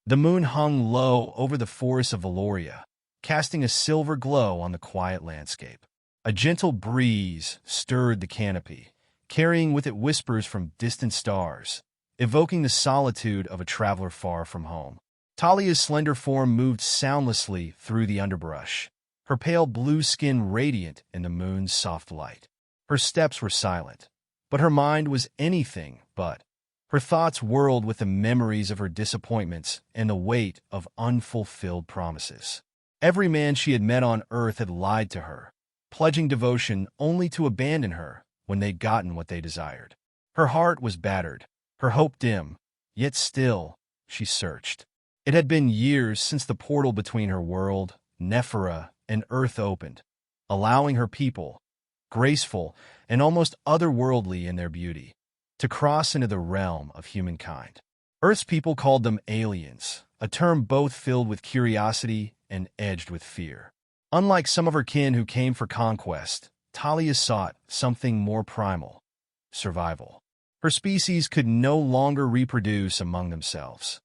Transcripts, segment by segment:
The moon hung low over the forests of Valoria, casting a silver glow on the quiet landscape. A gentle breeze stirred the canopy, carrying with it whispers from distant stars, evoking the solitude of a traveler far from home. Talia's slender form moved soundlessly through the underbrush, her pale blue skin radiant in the moon's soft light. Her steps were silent, but her mind was anything but. Her thoughts whirled with the memories of her disappointments and the weight of unfulfilled promises. Every man she had met on Earth had lied to her, pledging devotion only to abandon her when they'd gotten what they desired. Her heart was battered, her hope dim, yet still she searched. It had been years since the portal between her world, Nephira, and Earth opened, allowing her people, graceful and almost otherworldly in their beauty, to cross into the realm of humankind. Earth's people called them aliens, a term both filled with curiosity and edged with fear. Unlike some of her kin who came for conquest, Talia sought something more primal: survival. Her species could no longer reproduce among themselves.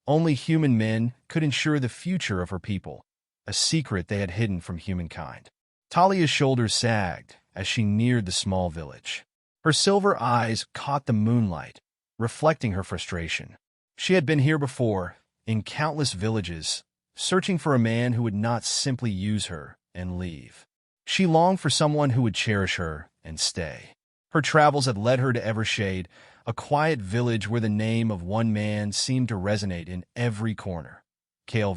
Only human men could ensure the future of her people, a secret they had hidden from humankind. Talia's shoulders sagged as she neared the small village. Her silver eyes caught the moonlight, reflecting her frustration. She had been here before, in countless villages, searching for a man who would not simply use her and leave. She longed for someone who would cherish her and stay. Her travels had led her to Evershade, a quiet village where the name of one man seemed to resonate in every corner: Kale.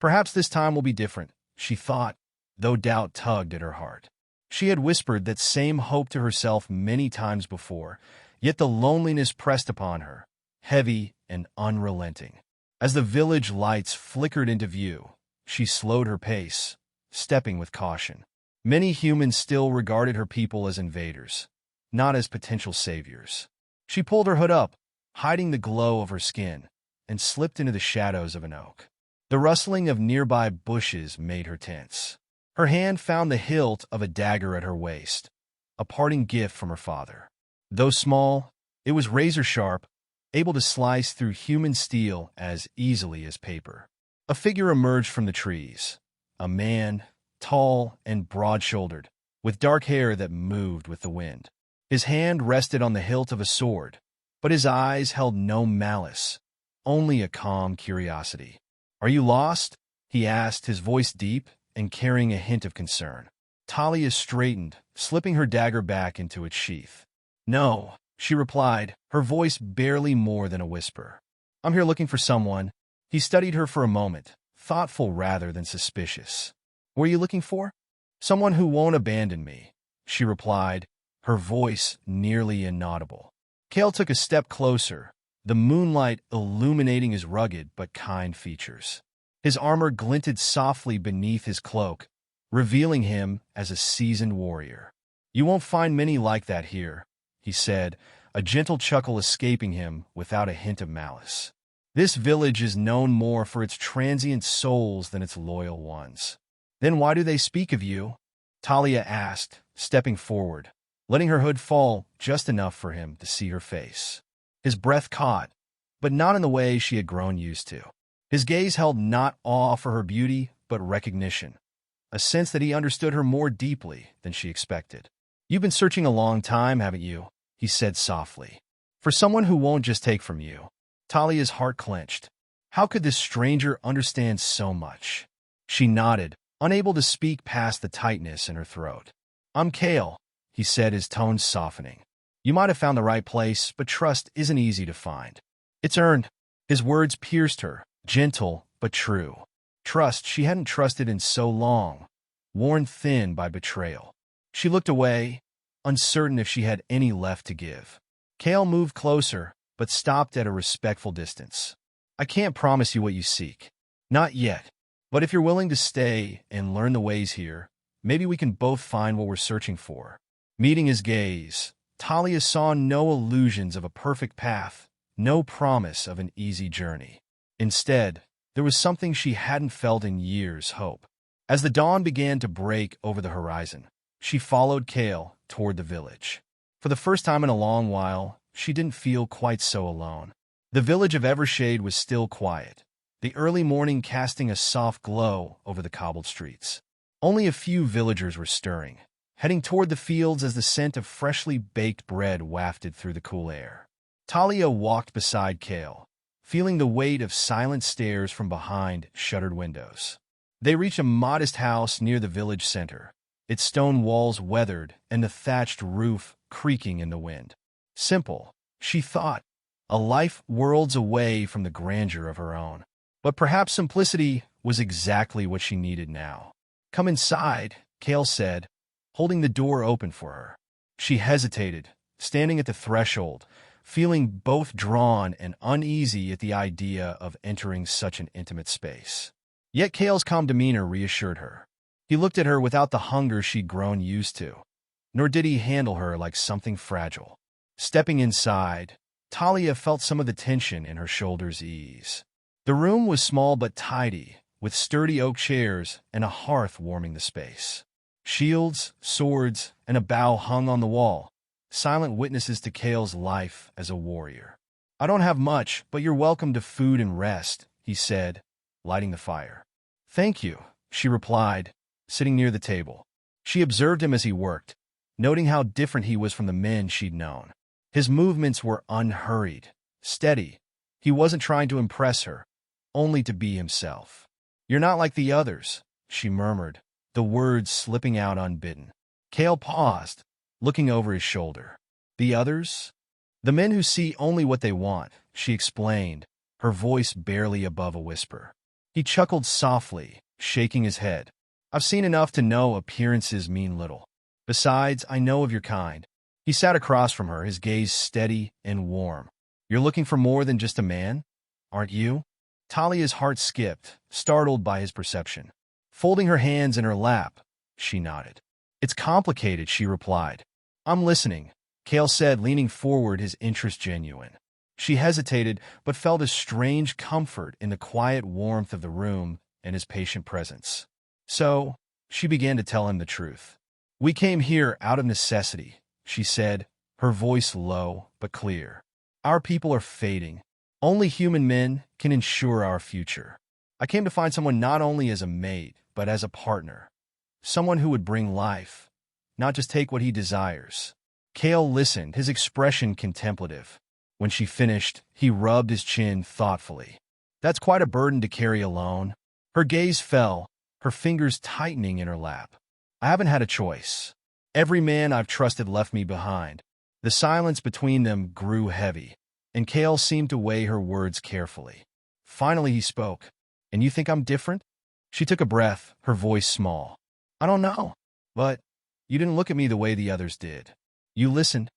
Perhaps this time will be different, she thought, though doubt tugged at her heart. She had whispered that same hope to herself many times before, yet the loneliness pressed upon her, heavy and unrelenting. As the village lights flickered into view, she slowed her pace, stepping with caution. Many humans still regarded her people as invaders, not as potential saviors. She pulled her hood up, hiding the glow of her skin, and slipped into the shadows of an oak. The rustling of nearby bushes made her tense. Her hand found the hilt of a dagger at her waist, a parting gift from her father. Though small, it was razor-sharp, able to slice through human steel as easily as paper. A figure emerged from the trees, a man, tall and broad-shouldered, with dark hair that moved with the wind. His hand rested on the hilt of a sword, but his eyes held no malice, only a calm curiosity. "Are you lost?" he asked, his voice deep and carrying a hint of concern. Talia straightened, slipping her dagger back into its sheath. "No," she replied, her voice barely more than a whisper. "I'm here looking for someone." He studied her for a moment, thoughtful rather than suspicious. "What are you looking for?" "Someone who won't abandon me," she replied, her voice nearly inaudible. Kale took a step closer, the moonlight illuminating his rugged but kind features. His armor glinted softly beneath his cloak, revealing him as a seasoned warrior. "You won't find many like that here," he said, a gentle chuckle escaping him without a hint of malice. "This village is known more for its transient souls than its loyal ones." "Then why do they speak of you?" Talia asked, stepping forward, letting her hood fall just enough for him to see her face. His breath caught, but not in the way she had grown used to. His gaze held not awe for her beauty, but recognition, a sense that he understood her more deeply than she expected. "You've been searching a long time, haven't you?" he said softly. "For someone who won't just take from you." Talia's heart clenched. How could this stranger understand so much? She nodded, unable to speak past the tightness in her throat. "I'm Kale," he said, his tone softening. "You might have found the right place, but trust isn't easy to find. It's earned." His words pierced her, gentle but true. Trust she hadn't trusted in so long, worn thin by betrayal. She looked away, uncertain if she had any left to give. Kale moved closer, but stopped at a respectful distance. "I can't promise you what you seek. Not yet. But if you're willing to stay and learn the ways here, maybe we can both find what we're searching for." Meeting his gaze, Talia saw no illusions of a perfect path, no promise of an easy journey. Instead, there was something she hadn't felt in years: hope. As the dawn began to break over the horizon, she followed Kale toward the village. For the first time in a long while, she didn't feel quite so alone. The village of Evershade was still quiet, the early morning casting a soft glow over the cobbled streets. Only a few villagers were stirring, heading toward the fields as the scent of freshly baked bread wafted through the cool air. Talia walked beside Kale, feeling the weight of silent stares from behind shuttered windows. They reached a modest house near the village center, its stone walls weathered and the thatched roof creaking in the wind. Simple, she thought, a life worlds away from the grandeur of her own. But perhaps simplicity was exactly what she needed now. "Come inside," Kale said, holding the door open for her. She hesitated, standing at the threshold, feeling both drawn and uneasy at the idea of entering such an intimate space. Yet Kale's calm demeanor reassured her. He looked at her without the hunger she'd grown used to, nor did he handle her like something fragile. Stepping inside, Talia felt some of the tension in her shoulders ease. The room was small but tidy, with sturdy oak chairs and a hearth warming the space. Shields, swords, and a bow hung on the wall, silent witnesses to Kale's life as a warrior. "I don't have much, but you're welcome to food and rest," he said, lighting the fire. "Thank you," she replied, sitting near the table. She observed him as he worked, noting how different he was from the men she'd known. His movements were unhurried, steady. He wasn't trying to impress her, only to be himself. "You're not like the others," she murmured, the words slipping out unbidden. Kale paused, looking over his shoulder. "The others?" "The men who see only what they want," she explained, her voice barely above a whisper. He chuckled softly, shaking his head. "I've seen enough to know appearances mean little. Besides, I know of your kind." He sat across from her, his gaze steady and warm. "You're looking for more than just a man, aren't you?" Talia's heart skipped, startled by his perception. Folding her hands in her lap, she nodded. "It's complicated," she replied. "I'm listening," Kale said, leaning forward, his interest genuine. She hesitated, but felt a strange comfort in the quiet warmth of the room and his patient presence. So, she began to tell him the truth. "We came here out of necessity," she said, her voice low but clear. "Our people are fading. Only human men can ensure our future. I came to find someone not only as a mate, but as a partner. Someone who would bring life, not just take what he desires." Kale listened, his expression contemplative. When she finished, he rubbed his chin thoughtfully. "That's quite a burden to carry alone." Her gaze fell, her fingers tightening in her lap. "I haven't had a choice. Every man I've trusted left me behind." The silence between them grew heavy, and Kale seemed to weigh her words carefully. Finally he spoke. "And you think I'm different?" She took a breath, her voice small. "I don't know. But you didn't look at me the way the others did. You listened."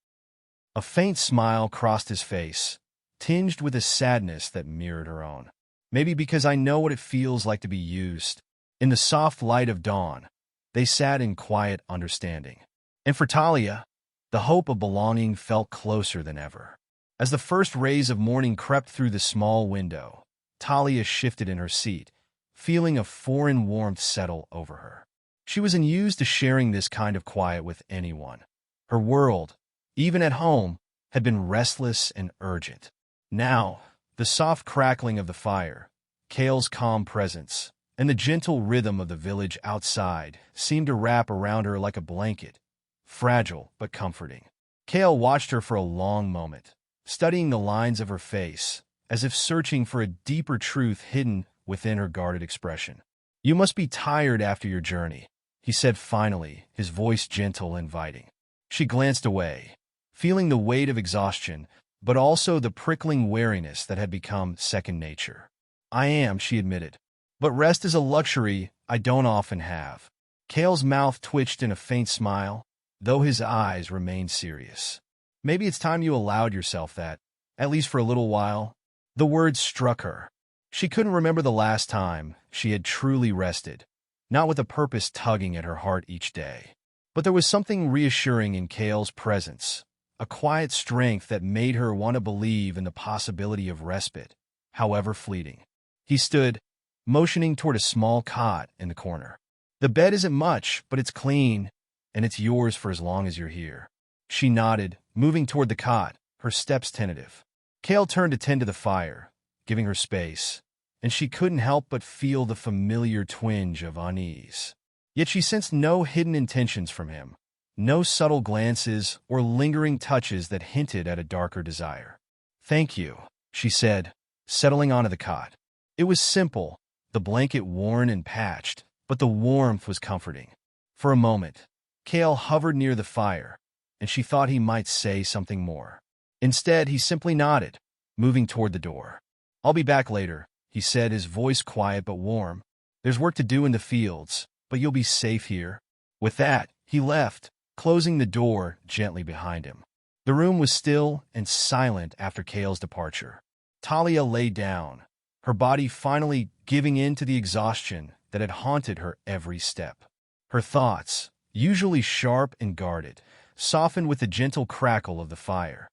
A faint smile crossed his face, tinged with a sadness that mirrored her own. "Maybe because I know what it feels like to be used." In the soft light of dawn, they sat in quiet understanding. And for Talia, the hope of belonging felt closer than ever. As the first rays of morning crept through the small window, Talia shifted in her seat, feeling a foreign warmth settle over her. She was unused to sharing this kind of quiet with anyone. Her world, even at home, had been restless and urgent. Now, the soft crackling of the fire, Kale's calm presence, and the gentle rhythm of the village outside seemed to wrap around her like a blanket, fragile but comforting. Kale watched her for a long moment, studying the lines of her face, as if searching for a deeper truth hidden within her guarded expression. "You must be tired after your journey," he said finally, his voice gentle and inviting. She glanced away, feeling the weight of exhaustion, but also the prickling weariness that had become second nature. "I am," she admitted. "But rest is a luxury I don't often have." Kale's mouth twitched in a faint smile, though his eyes remained serious. "Maybe it's time you allowed yourself that, at least for a little while." The words struck her. She couldn't remember the last time she had truly rested, not with a purpose tugging at her heart each day. But there was something reassuring in Kale's presence, a quiet strength that made her want to believe in the possibility of respite, however fleeting. He stood, motioning toward a small cot in the corner. "The bed isn't much, but it's clean, and it's yours for as long as you're here." She nodded, moving toward the cot, her steps tentative. Kale turned to tend to the fire, giving her space, and she couldn't help but feel the familiar twinge of unease. Yet she sensed no hidden intentions from him, no subtle glances or lingering touches that hinted at a darker desire. "Thank you," she said, settling onto the cot. It was simple, the blanket worn and patched, but the warmth was comforting. For a moment, Kale hovered near the fire, and she thought he might say something more. Instead, he simply nodded, moving toward the door. "I'll be back later," he said, his voice quiet but warm. "There's work to do in the fields, but you'll be safe here." With that, he left, closing the door gently behind him. The room was still and silent after Kale's departure. Talia lay down, her body finally giving in to the exhaustion that had haunted her every step. Her thoughts, usually sharp and guarded, softened with the gentle crackle of the fire,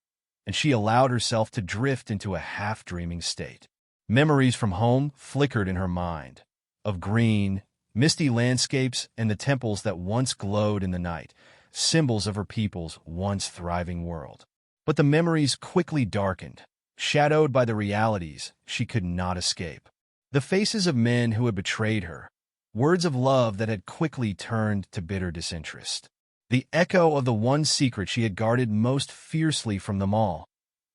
and she allowed herself to drift into a half-dreaming state. Memories from home flickered in her mind, of green, misty landscapes and the temples that once glowed in the night, symbols of her people's once thriving world. But the memories quickly darkened, shadowed by the realities she could not escape. The faces of men who had betrayed her, words of love that had quickly turned to bitter disinterest. The echo of the one secret she had guarded most fiercely from them all,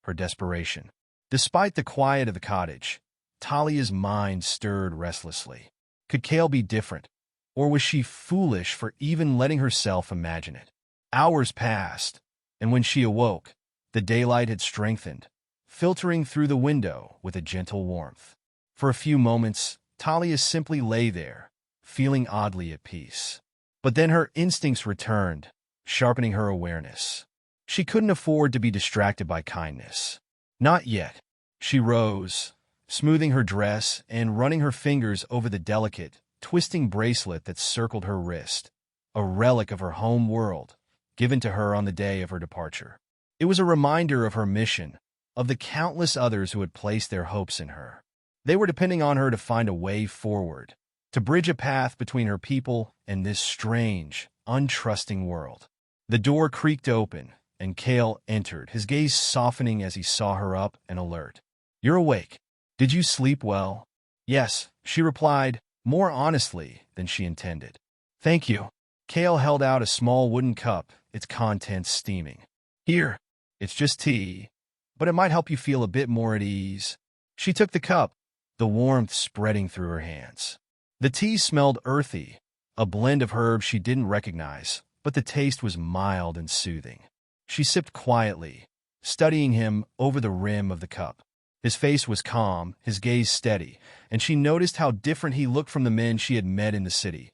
her desperation. Despite the quiet of the cottage, Talia's mind stirred restlessly. Could Kale be different, or was she foolish for even letting herself imagine it? Hours passed, and when she awoke, the daylight had strengthened, filtering through the window with a gentle warmth. For a few moments, Talia simply lay there, feeling oddly at peace. But then her instincts returned, sharpening her awareness. She couldn't afford to be distracted by kindness. Not yet. She rose, smoothing her dress and running her fingers over the delicate, twisting bracelet that circled her wrist, a relic of her home world, given to her on the day of her departure. It was a reminder of her mission, of the countless others who had placed their hopes in her. They were depending on her to find a way forward, to bridge a path between her people and this strange, untrusting world. The door creaked open, and Kale entered, his gaze softening as he saw her up and alert. "You're awake. Did you sleep well?" "Yes," she replied, more honestly than she intended. "Thank you." Kale held out a small wooden cup, its contents steaming. "Here, it's just tea, but it might help you feel a bit more at ease." She took the cup, the warmth spreading through her hands. The tea smelled earthy, a blend of herbs she didn't recognize, but the taste was mild and soothing. She sipped quietly, studying him over the rim of the cup. His face was calm, his gaze steady, and she noticed how different he looked from the men she had met in the city.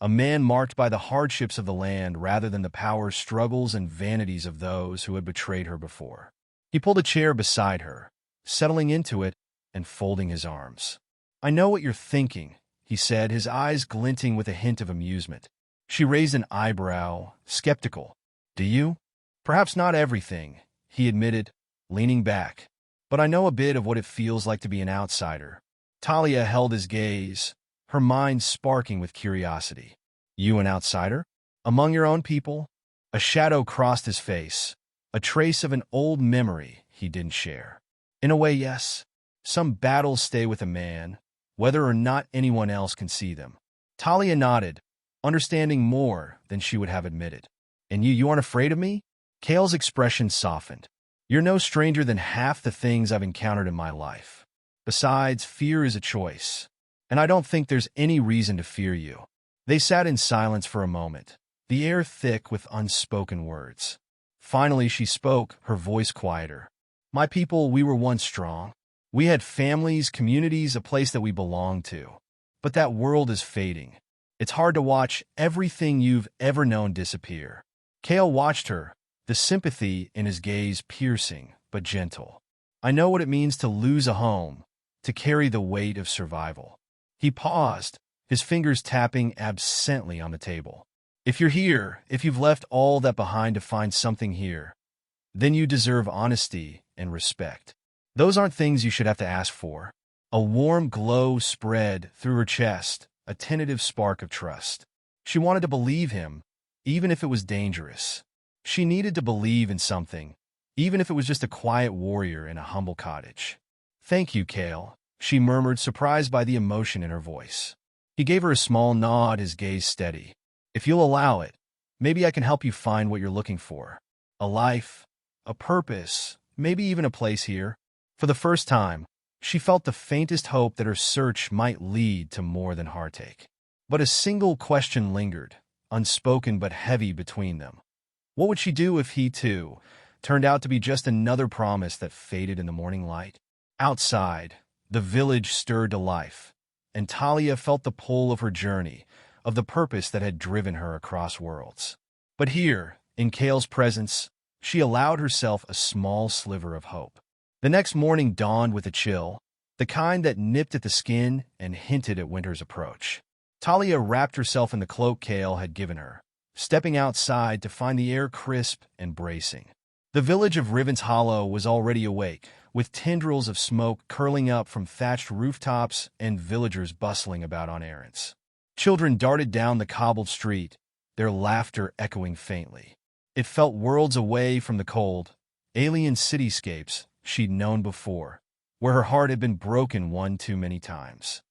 A man marked by the hardships of the land rather than the power struggles and vanities of those who had betrayed her before. He pulled a chair beside her, settling into it and folding his arms. "I know what you're thinking," he said, his eyes glinting with a hint of amusement. She raised an eyebrow, skeptical. "Do you?" "Perhaps not everything," he admitted, leaning back. "But I know a bit of what it feels like to be an outsider." Talia held his gaze, her mind sparking with curiosity. "You an outsider? Among your own people?" A shadow crossed his face, a trace of an old memory he didn't share. "In a way, yes. Some battles stay with a man, whether or not anyone else can see them." Talia nodded, understanding more than she would have admitted. "And you aren't afraid of me?" Kale's expression softened. "You're no stranger than half the things I've encountered in my life. Besides, fear is a choice, and I don't think there's any reason to fear you." They sat in silence for a moment, the air thick with unspoken words. Finally she spoke, her voice quieter. "My people, we were once strong. We had families, communities, a place that we belonged to. But that world is fading. It's hard to watch everything you've ever known disappear." Kale watched her, the sympathy in his gaze piercing but gentle. "I know what it means to lose a home, to carry the weight of survival." He paused, his fingers tapping absently on the table. "If you're here, if you've left all that behind to find something here, then you deserve honesty and respect. Those aren't things you should have to ask for." A warm glow spread through her chest, a tentative spark of trust. She wanted to believe him, even if it was dangerous. She needed to believe in something, even if it was just a quiet warrior in a humble cottage. "Thank you, Kale," she murmured, surprised by the emotion in her voice. He gave her a small nod, his gaze steady. "If you'll allow it, maybe I can help you find what you're looking for. A life, a purpose, maybe even a place here." For the first time, she felt the faintest hope that her search might lead to more than heartache. But a single question lingered, unspoken but heavy between them. What would she do if he, too, turned out to be just another promise that faded in the morning light? Outside, the village stirred to life, and Talia felt the pull of her journey, of the purpose that had driven her across worlds. But here, in Kale's presence, she allowed herself a small sliver of hope. The next morning dawned with a chill, the kind that nipped at the skin and hinted at winter's approach. Talia wrapped herself in the cloak Kale had given her, stepping outside to find the air crisp and bracing. The village of Riven's Hollow was already awake, with tendrils of smoke curling up from thatched rooftops and villagers bustling about on errands. Children darted down the cobbled street, their laughter echoing faintly. It felt worlds away from the cold, alien cityscapes she'd known before, where her heart had been broken one too many times.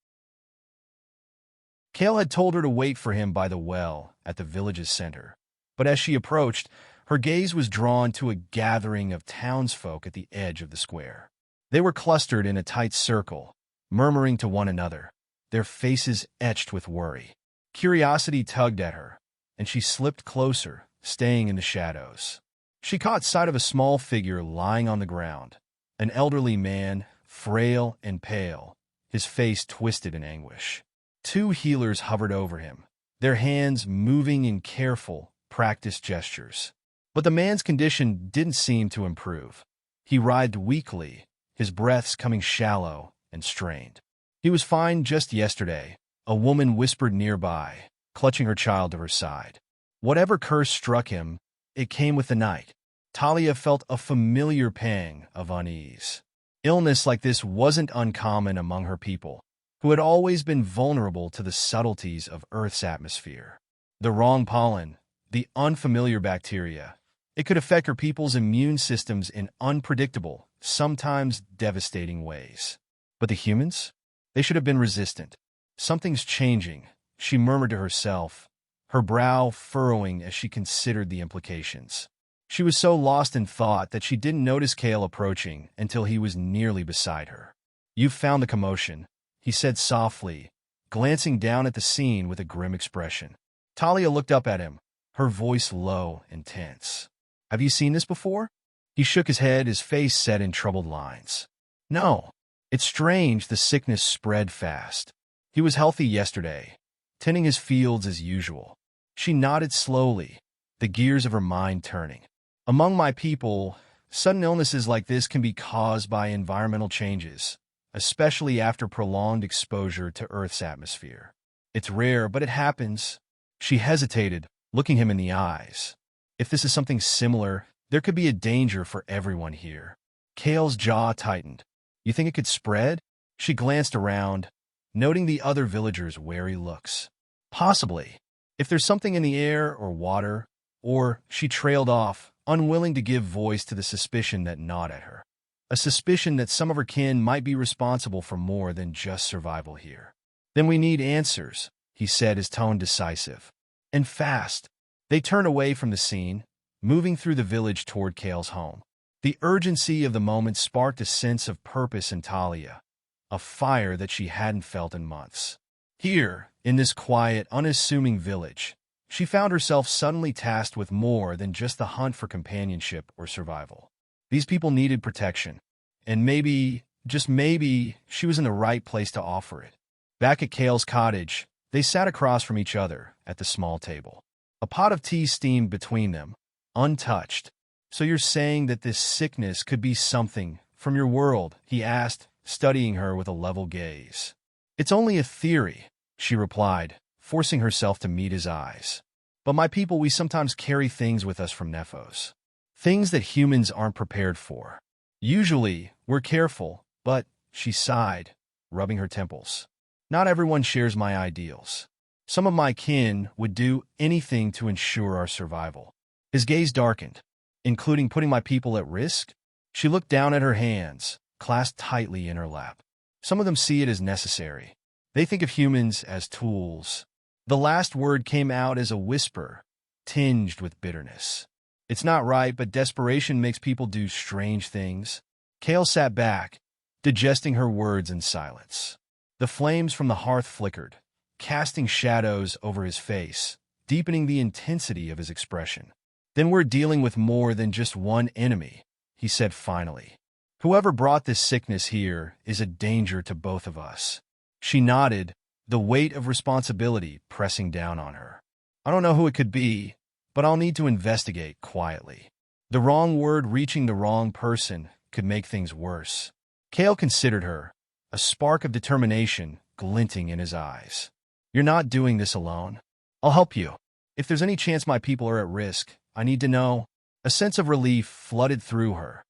Kale had told her to wait for him by the well at the village's center, but as she approached, her gaze was drawn to a gathering of townsfolk at the edge of the square. They were clustered in a tight circle, murmuring to one another, their faces etched with worry. Curiosity tugged at her, and she slipped closer, staying in the shadows. She caught sight of a small figure lying on the ground, an elderly man, frail and pale, his face twisted in anguish. Two healers hovered over him, their hands moving in careful, practiced gestures. But the man's condition didn't seem to improve. He writhed weakly, his breaths coming shallow and strained. "He was fine just yesterday," a woman whispered nearby, clutching her child to her side. Whatever curse struck him, it came with the night. Talia felt a familiar pang of unease. Illness like this wasn't uncommon among her people, who had always been vulnerable to the subtleties of Earth's atmosphere. The wrong pollen, the unfamiliar bacteria, it could affect her people's immune systems in unpredictable, sometimes devastating ways. But the humans? They should have been resistant. "Something's changing," she murmured to herself, her brow furrowing as she considered the implications. She was so lost in thought that she didn't notice Kale approaching until he was nearly beside her. "You've found the commotion," he said softly, glancing down at the scene with a grim expression. Talia looked up at him, her voice low and tense. "Have you seen this before?" He shook his head, his face set in troubled lines. "No. It's strange the sickness spread fast. He was healthy yesterday, tending his fields as usual." She nodded slowly, the gears of her mind turning. "Among my people, sudden illnesses like this can be caused by environmental changes, especially after prolonged exposure to Earth's atmosphere. It's rare, but it happens." She hesitated, looking him in the eyes. "If this is something similar, there could be a danger for everyone here." Kale's jaw tightened. "You think it could spread?" She glanced around, noting the other villagers' wary looks. "Possibly. If there's something in the air or water," or she trailed off, unwilling to give voice to the suspicion that gnawed at her. A suspicion that some of her kin might be responsible for more than just survival here. "Then we need answers," he said, his tone decisive. "And fast." They turned away from the scene, moving through the village toward Kale's home. The urgency of the moment sparked a sense of purpose in Talia, a fire that she hadn't felt in months. Here, in this quiet, unassuming village, she found herself suddenly tasked with more than just the hunt for companionship or survival. These people needed protection, and maybe, just maybe, she was in the right place to offer it. Back at Kale's cottage, they sat across from each other at the small table. A pot of tea steamed between them, untouched. "So you're saying that this sickness could be something from your world?" he asked, studying her with a level gaze. "It's only a theory," she replied, forcing herself to meet his eyes. "But my people, we sometimes carry things with us from Nephos. Things that humans aren't prepared for. Usually, we're careful, but," she sighed, rubbing her temples, "not everyone shares my ideals. Some of my kin would do anything to ensure our survival." His gaze darkened. including putting my people at risk? She looked down at her hands, clasped tightly in her lap. Some of them see it as necessary. They think of humans as tools. The last word came out as a whisper, tinged with bitterness. It's not right, but desperation makes people do strange things. Kale sat back, digesting her words in silence. The flames from the hearth flickered, casting shadows over his face, deepening the intensity of his expression. Then we're dealing with more than just one enemy, he said finally. Whoever brought this sickness here is a danger to both of us. She nodded, the weight of responsibility pressing down on her. I don't know who it could be, but I'll need to investigate quietly. The wrong word reaching the wrong person could make things worse. Kale considered her, a spark of determination glinting in his eyes. You're not doing this alone. I'll help you. If there's any chance my people are at risk, I need to know. A sense of relief flooded through her,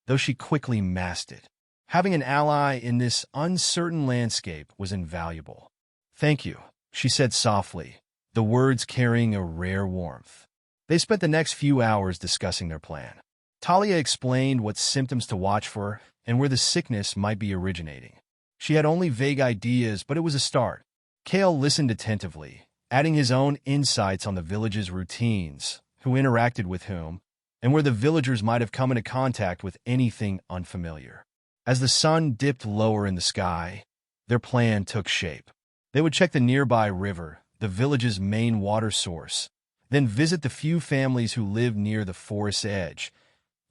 though she quickly masked it. Having an ally in this uncertain landscape was invaluable. Thank you, she said softly, the words carrying a rare warmth. They spent the next few hours discussing their plan. Talia explained what symptoms to watch for and where the sickness might be originating. She had only vague ideas, but it was a start. Kale listened attentively, adding his own insights on the village's routines, who interacted with whom, and where the villagers might have come into contact with anything unfamiliar. As the sun dipped lower in the sky, their plan took shape. They would check the nearby river, the village's main water source, then visit the few families who lived near the forest's edge,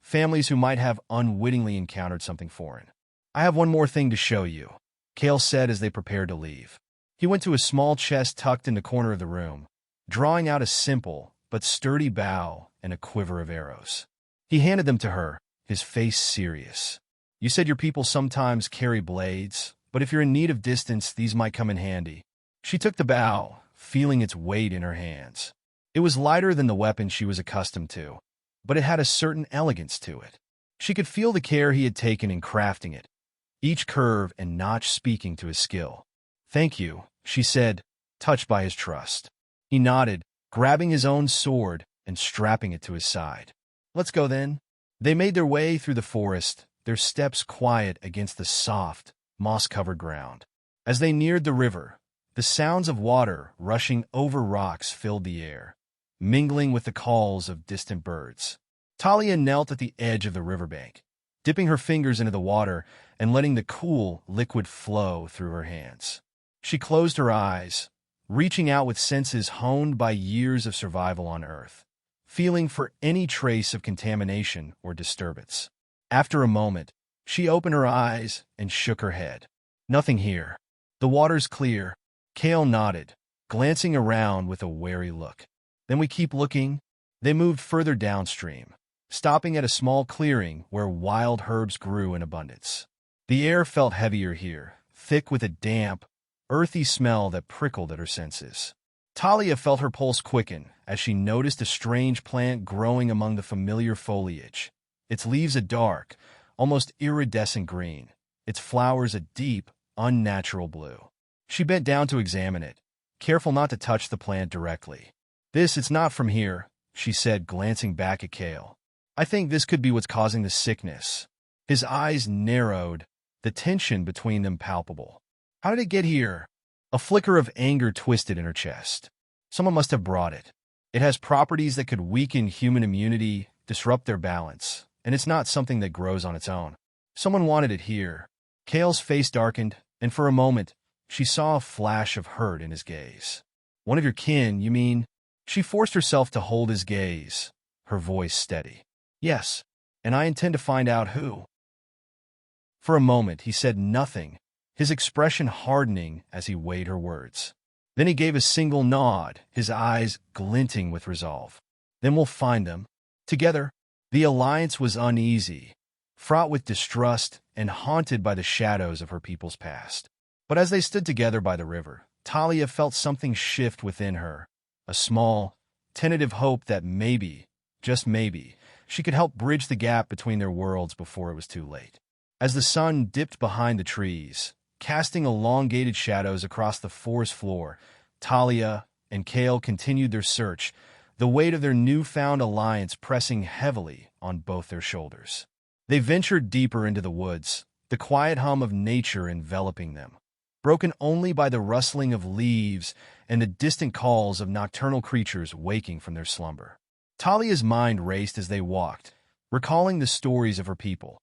families who might have unwittingly encountered something foreign. I have one more thing to show you, Kale said as they prepared to leave. He went to a small chest tucked in the corner of the room, drawing out a simple but sturdy bow and a quiver of arrows. He handed them to her, his face serious. You said your people sometimes carry blades, but if you're in need of distance, these might come in handy. She took the bow, feeling its weight in her hands. It was lighter than the weapon she was accustomed to, but it had a certain elegance to it. She could feel the care he had taken in crafting it, each curve and notch speaking to his skill. Thank you, she said, touched by his trust. He nodded, grabbing his own sword and strapping it to his side. Let's go then. They made their way through the forest, their steps quiet against the soft, moss-covered ground. As they neared the river, the sounds of water rushing over rocks filled the air, mingling with the calls of distant birds. Talia knelt at the edge of the riverbank, dipping her fingers into the water and letting the cool liquid flow through her hands. She closed her eyes, reaching out with senses honed by years of survival on Earth, feeling for any trace of contamination or disturbance. After a moment, she opened her eyes and shook her head. Nothing here. The water's clear. Kale nodded, glancing around with a wary look. Then we keep looking. They moved further downstream, stopping at a small clearing where wild herbs grew in abundance. The air felt heavier here, thick with a damp, earthy smell that prickled at her senses. Talia felt her pulse quicken as she noticed a strange plant growing among the familiar foliage. Its leaves a dark, almost iridescent green, its flowers a deep, unnatural blue. She bent down to examine it, careful not to touch the plant directly. It's not from here, she said, glancing back at Kale. I think this could be what's causing the sickness. His eyes narrowed, the tension between them palpable. How did it get here? A flicker of anger twisted in her chest. Someone must have brought it. It has properties that could weaken human immunity, disrupt their balance, and it's not something that grows on its own. Someone wanted it here. Kale's face darkened, and for a moment, she saw a flash of hurt in his gaze. One of your kin, you mean? She forced herself to hold his gaze, her voice steady. Yes, and I intend to find out who. For a moment, he said nothing, his expression hardening as he weighed her words. Then he gave a single nod, his eyes glinting with resolve. Then we'll find them. Together. The alliance was uneasy, fraught with distrust and haunted by the shadows of her people's past. But as they stood together by the river, Talia felt something shift within her, a small, tentative hope that maybe, just maybe, she could help bridge the gap between their worlds before it was too late. As the sun dipped behind the trees, casting elongated shadows across the forest floor, Talia and Kale continued their search, the weight of their newfound alliance pressing heavily on both their shoulders. They ventured deeper into the woods, the quiet hum of nature enveloping them, broken only by the rustling of leaves and the distant calls of nocturnal creatures waking from their slumber. Talia's mind raced as they walked, recalling the stories of her people,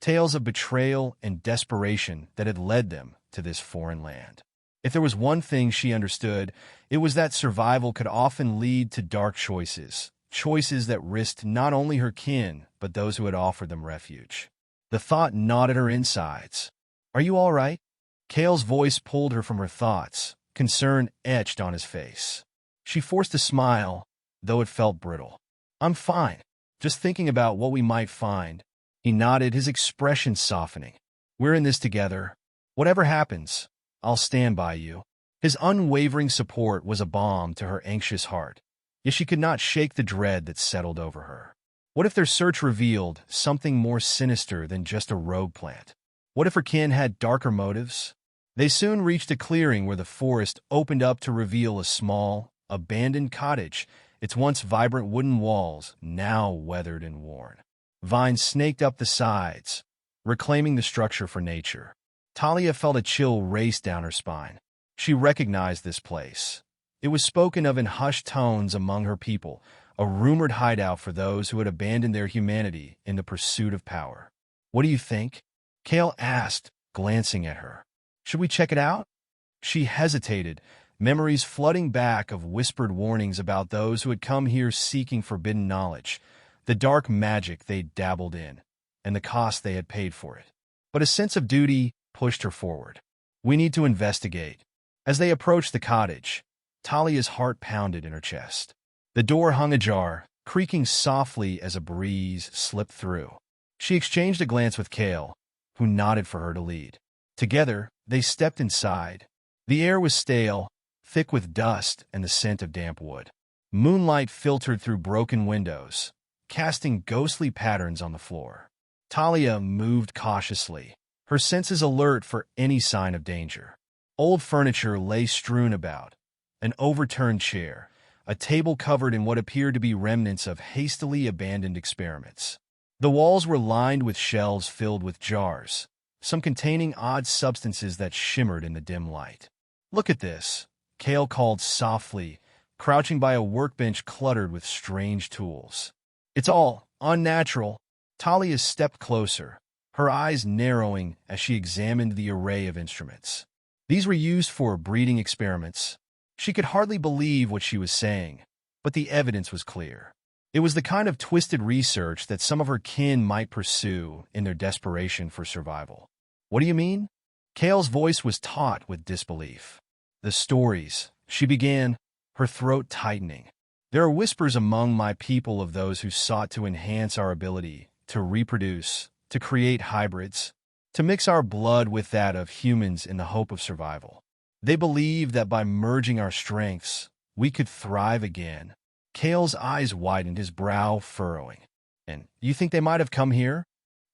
tales of betrayal and desperation that had led them to this foreign land. If there was one thing she understood, it was that survival could often lead to dark choices, choices that risked not only her kin, but those who had offered them refuge. The thought gnawed at her insides. "Are you all right?" Kale's voice pulled her from her thoughts, concern etched on his face. She forced a smile, though it felt brittle. "I'm fine. Just thinking about what we might find." He nodded, his expression softening. "We're in this together. Whatever happens, I'll stand by you." His unwavering support was a balm to her anxious heart, yet she could not shake the dread that settled over her. What if their search revealed something more sinister than just a rogue plant? What if her kin had darker motives? They soon reached a clearing where the forest opened up to reveal a small, abandoned cottage, its once vibrant wooden walls now weathered and worn. Vines snaked up the sides, reclaiming the structure for nature. Talia felt a chill race down her spine. She recognized this place. It was spoken of in hushed tones among her people, a rumored hideout for those who had abandoned their humanity in the pursuit of power. "What do you think?" Kale asked, glancing at her. "Should we check it out?" She hesitated, memories flooding back of whispered warnings about those who had come here seeking forbidden knowledge, the dark magic they'd dabbled in, and the cost they had paid for it. But a sense of duty pushed her forward. "We need to investigate." As they approached the cottage, Talia's heart pounded in her chest. The door hung ajar, creaking softly as a breeze slipped through. She exchanged a glance with Kale, who nodded for her to lead. Together, they stepped inside. The air was stale, thick with dust and the scent of damp wood. Moonlight filtered through broken windows, casting ghostly patterns on the floor. Talia moved cautiously, her senses alert for any sign of danger. Old furniture lay strewn about, an overturned chair, a table covered in what appeared to be remnants of hastily abandoned experiments. The walls were lined with shelves filled with jars, some containing odd substances that shimmered in the dim light. "Look at this," Kale called softly, crouching by a workbench cluttered with strange tools. "It's all unnatural." Talia stepped closer, her eyes narrowing as she examined the array of instruments. These were used for breeding experiments. She could hardly believe what she was saying, but the evidence was clear. It was the kind of twisted research that some of her kin might pursue in their desperation for survival. "What do you mean?" Kale's voice was taut with disbelief. "The stories," she began, her throat tightening. "There are whispers among my people of those who sought to enhance our ability to reproduce, to create hybrids, to mix our blood with that of humans in the hope of survival. They believed that by merging our strengths, we could thrive again." Kale's eyes widened, his brow furrowing. "And you think they might have come here?"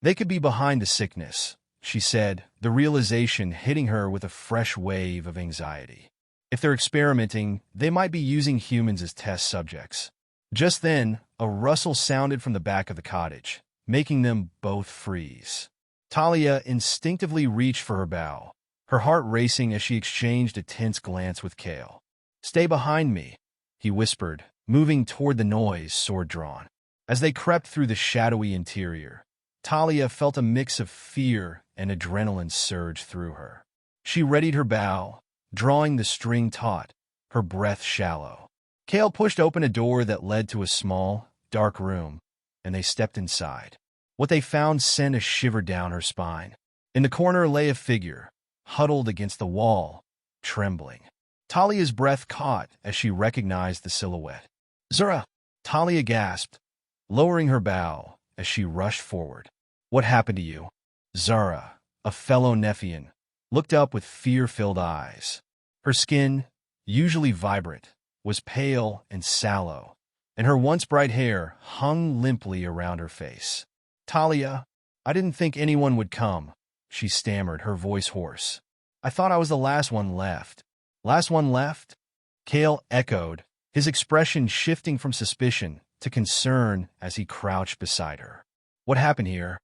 "They could be behind the sickness," she said, the realization hitting her with a fresh wave of anxiety. "If they're experimenting, they might be using humans as test subjects." Just then, a rustle sounded from the back of the cottage, making them both freeze. Talia instinctively reached for her bow, her heart racing as she exchanged a tense glance with Kale. "Stay behind me," he whispered, moving toward the noise, sword drawn. As they crept through the shadowy interior, Talia felt a mix of fear and adrenaline surge through her. She readied her bow, drawing the string taut, her breath shallow. Kale pushed open a door that led to a small, dark room, and they stepped inside. What they found sent a shiver down her spine. In the corner lay a figure, huddled against the wall, trembling. Talia's breath caught as she recognized the silhouette. "Zura!" Talia gasped, lowering her bow as she rushed forward. "What happened to you?" Zara, a fellow Nephian, looked up with fear-filled eyes. Her skin, usually vibrant, was pale and sallow, and her once bright hair hung limply around her face. "Talia, I didn't think anyone would come," she stammered, her voice hoarse. "I thought I was the last one left." "Last one left?" Kale echoed, his expression shifting from suspicion to concern as he crouched beside her. What happened here?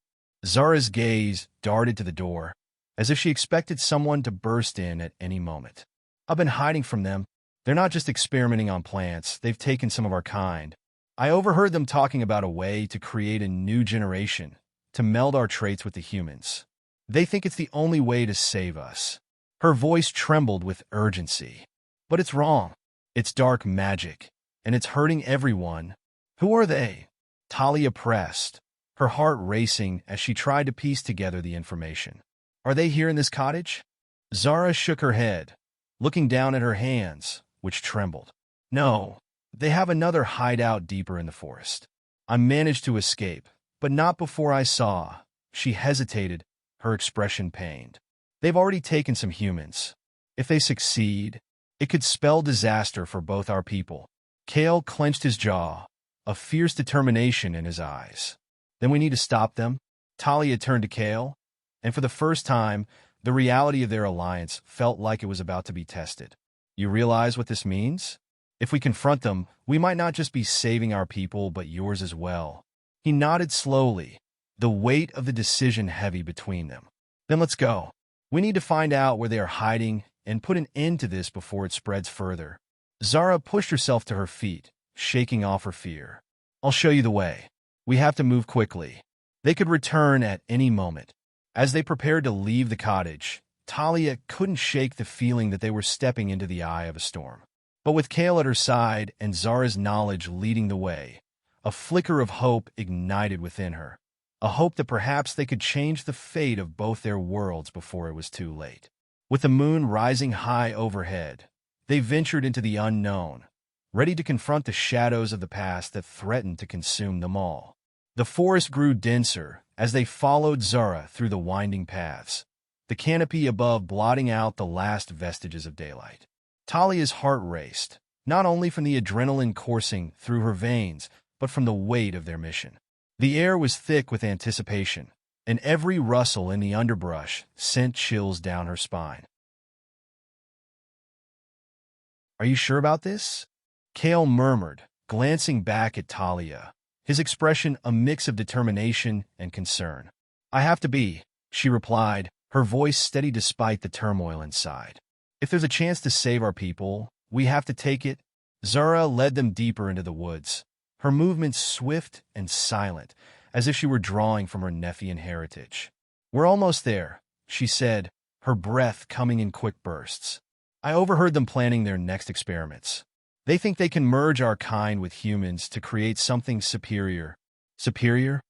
Zara's gaze darted to the door, as if she expected someone to burst in at any moment. I've been hiding from them. They're not just experimenting on plants, they've taken some of our kind. I overheard them talking about a way to create a new generation, to meld our traits with the humans. They think it's the only way to save us. Her voice trembled with urgency. But it's wrong. It's dark magic, and it's hurting everyone. Who are they? Talia pressed, her heart racing as she tried to piece together the information. Are they here in this cottage? Zara shook her head, looking down at her hands, which trembled. No, they have another hideout deeper in the forest. I managed to escape, but not before I saw. She hesitated, her expression pained. They've already taken some humans. If they succeed, it could spell disaster for both our people. Kale clenched his jaw, a fierce determination in his eyes. Then we need to stop them. Talia turned to Kale, and for the first time, the reality of their alliance felt like it was about to be tested. You realize what this means? If we confront them, we might not just be saving our people, but yours as well. He nodded slowly, the weight of the decision heavy between them. Then let's go. We need to find out where they are hiding and put an end to this before it spreads further. Zara pushed herself to her feet, shaking off her fear. I'll show you the way. We have to move quickly. They could return at any moment. As they prepared to leave the cottage, Talia couldn't shake the feeling that they were stepping into the eye of a storm. But with Kale at her side and Zara's knowledge leading the way, a flicker of hope ignited within her. A hope that perhaps they could change the fate of both their worlds before it was too late. With the moon rising high overhead, they ventured into the unknown, ready to confront the shadows of the past that threatened to consume them all. The forest grew denser as they followed Zara through the winding paths, the canopy above blotting out the last vestiges of daylight. Talia's heart raced, not only from the adrenaline coursing through her veins, but from the weight of their mission. The air was thick with anticipation, and every rustle in the underbrush sent chills down her spine. Are you sure about this? Kale murmured, glancing back at Talia, his expression a mix of determination and concern. I have to be, she replied, her voice steady despite the turmoil inside. If there's a chance to save our people, we have to take it. Zara led them deeper into the woods, her movements swift and silent, as if she were drawing from her Nephian heritage. We're almost there, she said, her breath coming in quick bursts. I overheard them planning their next experiments. They think they can merge our kind with humans to create something superior. Superior?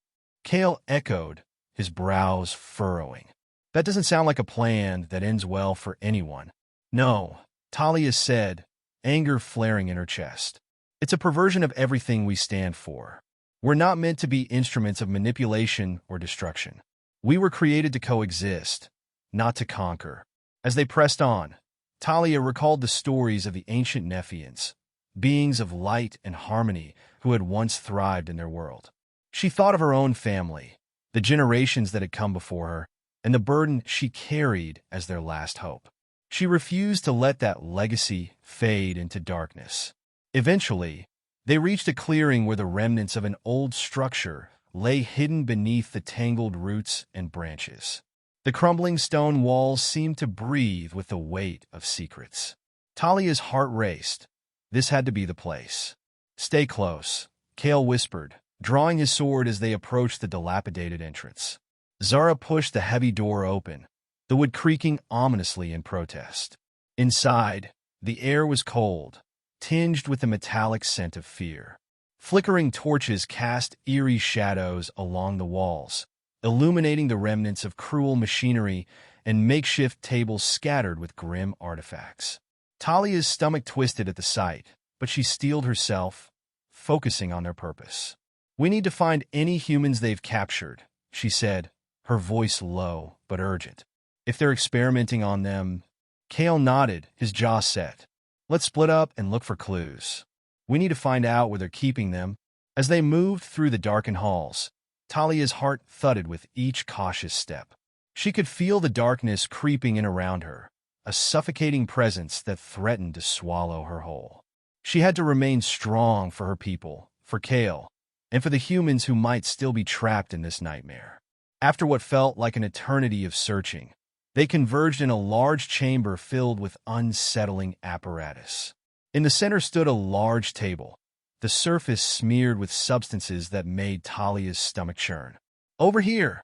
Kale echoed, his brows furrowing. That doesn't sound like a plan that ends well for anyone. No, Talia said, anger flaring in her chest. It's a perversion of everything we stand for. We're not meant to be instruments of manipulation or destruction. We were created to coexist, not to conquer. As they pressed on, Talia recalled the stories of the ancient Nephians, beings of light and harmony who had once thrived in their world. She thought of her own family, the generations that had come before her, and the burden she carried as their last hope. She refused to let that legacy fade into darkness. Eventually, they reached a clearing where the remnants of an old structure lay hidden beneath the tangled roots and branches. The crumbling stone walls seemed to breathe with the weight of secrets. Talia's heart raced. This had to be the place. Stay close, Kale whispered, drawing his sword as they approached the dilapidated entrance. Zara pushed the heavy door open, the wood creaking ominously in protest. Inside, the air was cold, tinged with the metallic scent of fear. Flickering torches cast eerie shadows along the walls, illuminating the remnants of cruel machinery and makeshift tables scattered with grim artifacts. Talia's stomach twisted at the sight, but she steeled herself, focusing on their purpose. We need to find any humans they've captured, she said, her voice low but urgent. If they're experimenting on them... Kale nodded, his jaw set. Let's split up and look for clues. We need to find out where they're keeping them. As they moved through the darkened halls, Talia's heart thudded with each cautious step. She could feel the darkness creeping in around her, a suffocating presence that threatened to swallow her whole. She had to remain strong for her people, for Kale, and for the humans who might still be trapped in this nightmare. After what felt like an eternity of searching, they converged in a large chamber filled with unsettling apparatus. In the center stood a large table, the surface smeared with substances that made Talia's stomach churn. "Over here,"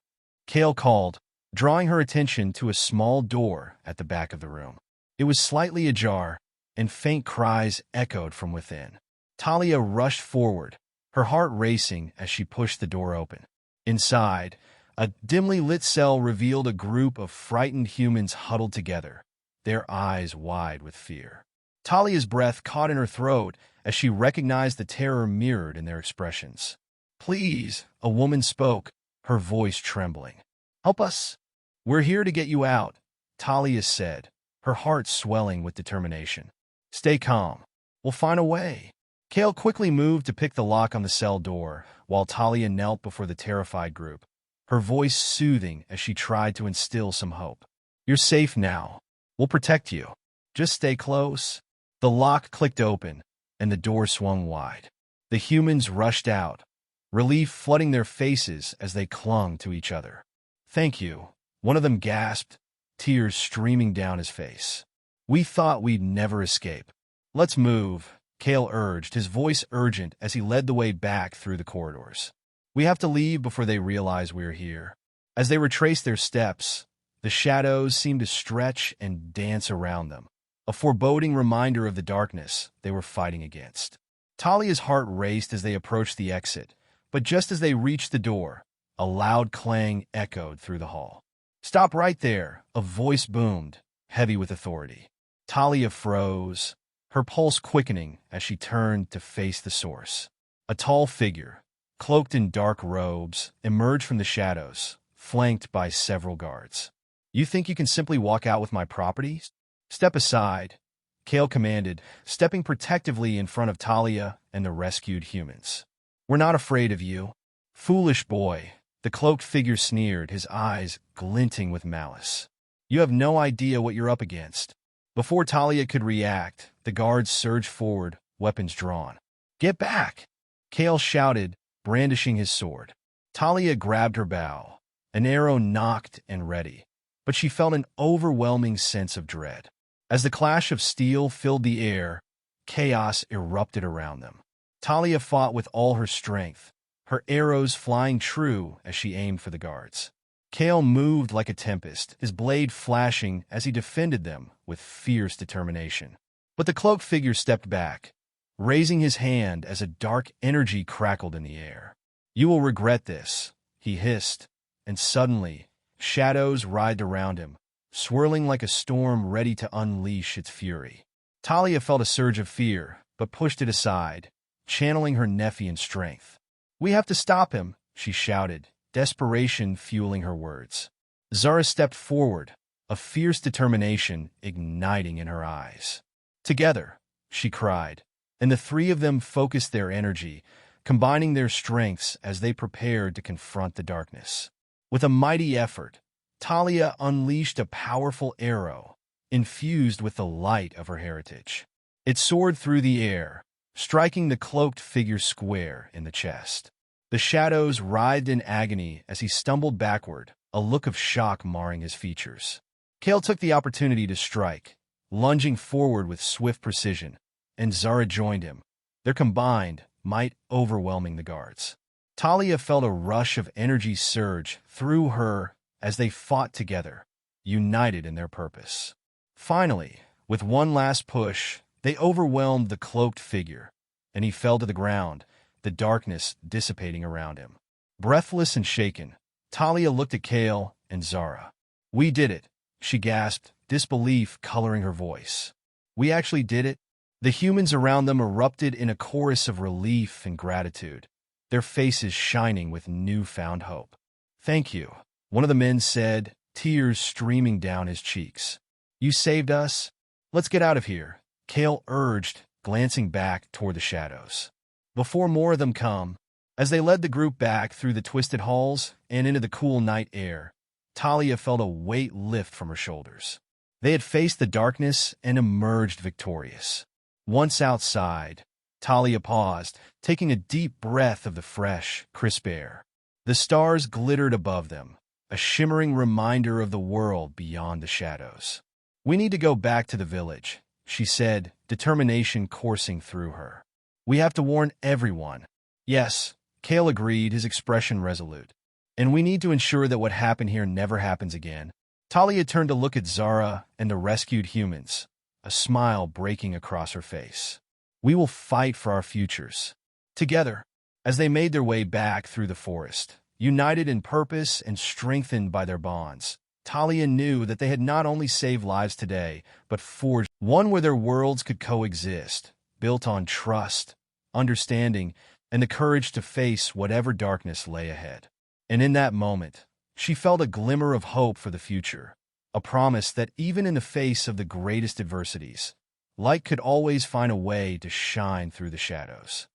Kale called, drawing her attention to a small door at the back of the room. It was slightly ajar, and faint cries echoed from within. Talia rushed forward, her heart racing as she pushed the door open. Inside, a dimly lit cell revealed a group of frightened humans huddled together, their eyes wide with fear. Talia's breath caught in her throat as she recognized the terror mirrored in their expressions. "Please," a woman spoke, her voice trembling. "Help us. We're here to get you out," Talia said, her heart swelling with determination. "Stay calm. We'll find a way." Kale quickly moved to pick the lock on the cell door, while Talia knelt before the terrified group, her voice soothing as she tried to instill some hope. "You're safe now. We'll protect you. Just stay close." The lock clicked open, and the door swung wide. The humans rushed out, relief flooding their faces as they clung to each other. "Thank you," one of them gasped, tears streaming down his face. "We thought we'd never escape." "Let's move," Kale urged, his voice urgent as he led the way back through the corridors. "We have to leave before they realize we're here." As they retraced their steps, the shadows seemed to stretch and dance around them, a foreboding reminder of the darkness they were fighting against. Talia's heart raced as they approached the exit, but just as they reached the door, a loud clang echoed through the hall. "Stop right there," a voice boomed, heavy with authority. Talia froze, her pulse quickening as she turned to face the source. A tall figure, cloaked in dark robes, emerged from the shadows, flanked by several guards. "You think you can simply walk out with my property? Step aside," Kale commanded, stepping protectively in front of Talia and the rescued humans. "We're not afraid of you." "Foolish boy," the cloaked figure sneered, his eyes glinting with malice. "You have no idea what you're up against." Before Talia could react, the guards surged forward, weapons drawn. "Get back!" Kale shouted, brandishing his sword. Talia grabbed her bow, an arrow nocked and ready, but she felt an overwhelming sense of dread. As the clash of steel filled the air, chaos erupted around them. Talia fought with all her strength, her arrows flying true as she aimed for the guards. Kale moved like a tempest, his blade flashing as he defended them with fierce determination. But the cloaked figure stepped back, raising his hand as a dark energy crackled in the air. "You will regret this," he hissed, and suddenly, shadows writhed around him, swirling like a storm ready to unleash its fury. Talia felt a surge of fear, but pushed it aside, channeling her Nephian strength. "We have to stop him," she shouted, desperation fueling her words. Zara stepped forward, a fierce determination igniting in her eyes. "Together," she cried, and the three of them focused their energy, combining their strengths as they prepared to confront the darkness. With a mighty effort, Talia unleashed a powerful arrow, infused with the light of her heritage. It soared through the air, striking the cloaked figure square in the chest. The shadows writhed in agony as he stumbled backward, a look of shock marring his features. Kale took the opportunity to strike, lunging forward with swift precision, and Zara joined him, their combined might overwhelming the guards. Talia felt a rush of energy surge through her as they fought together, united in their purpose. Finally, with one last push, they overwhelmed the cloaked figure, and he fell to the ground, the darkness dissipating around him. Breathless and shaken, Talia looked at Kale and Zara. "We did it," she gasped, disbelief coloring her voice. "We actually did it?" The humans around them erupted in a chorus of relief and gratitude, their faces shining with newfound hope. "Thank you," one of the men said, tears streaming down his cheeks. "You saved us. Let's get out of here," Kale urged, glancing back toward the shadows. "Before more of them come." As they led the group back through the twisted halls and into the cool night air, Talia felt a weight lift from her shoulders. They had faced the darkness and emerged victorious. Once outside, Talia paused, taking a deep breath of the fresh, crisp air. The stars glittered above them, a shimmering reminder of the world beyond the shadows. "We need to go back to the village," she said, determination coursing through her. "We have to warn everyone." "Yes," Kale agreed, his expression resolute. "And we need to ensure that what happened here never happens again." Talia turned to look at Zara and the rescued humans, a smile breaking across her face. "We will fight for our futures." Together, as they made their way back through the forest, united in purpose and strengthened by their bonds, Talia knew that they had not only saved lives today, but forged one where their worlds could coexist, built on trust, understanding, and the courage to face whatever darkness lay ahead. And in that moment, she felt a glimmer of hope for the future, a promise that even in the face of the greatest adversities, light could always find a way to shine through the shadows.